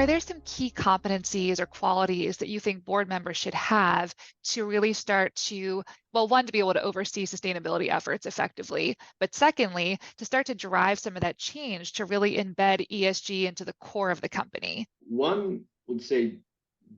Are there some key competencies or qualities that you think board members should have to really start to, well, one, to be able to oversee sustainability efforts effectively, but secondly, to start to drive some of that change to really embed ESG into the core of the company? One would say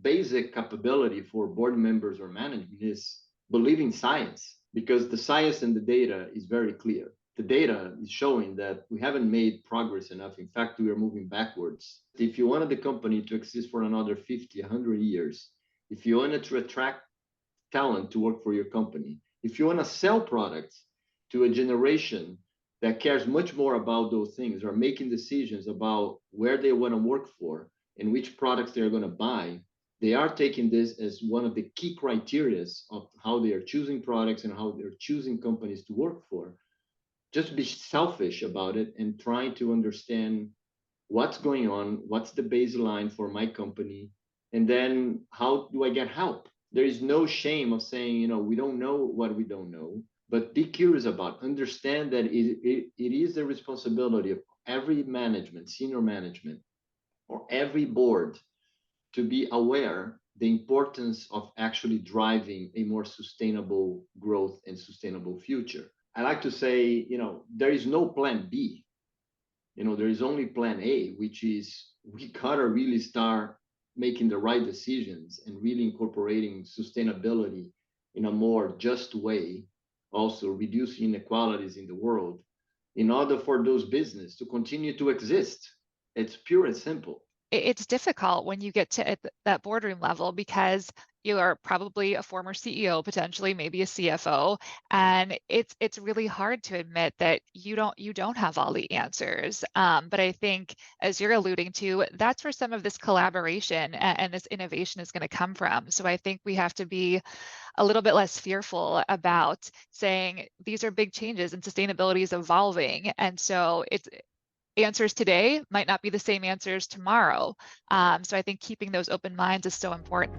basic capability for board members or management is believing science, because the science and the data is very clear. The data is showing that we haven't made progress enough. In fact, we are moving backwards. If you wanted the company to exist for another 50, 100 years, if you wanted to attract talent to work for your company, if you want to sell products to a generation that cares much more about those things, or making decisions about where they want to work for and which products they're going to buy, they are taking this as one of the key criterias of how they are choosing products and how they're choosing companies to work for. Just be selfish about it and trying to understand what's going on, what's the baseline for my company, and then how do I get help? There is no shame of saying, we don't know what we don't know, but be curious about, understand that it is the responsibility of every management, senior management, or every board to be aware the importance of actually driving a more sustainable growth and sustainable future. I like to say, there is no plan B. There is only plan A, which is we gotta really start making the right decisions and really incorporating sustainability in a more just way, also reducing inequalities in the world in order for those businesses to continue to exist. It's pure and simple. It's difficult when you get to that boardroom level because you are probably a former CEO, potentially maybe a CFO, and it's really hard to admit that you don't have all the answers. But I think, as you're alluding to, that's where some of this collaboration and this innovation is going to come from. So I think we have to be a little bit less fearful about saying these are big changes and sustainability is evolving, and so it's answers today might not be the same answers tomorrow. So I think keeping those open minds is so important.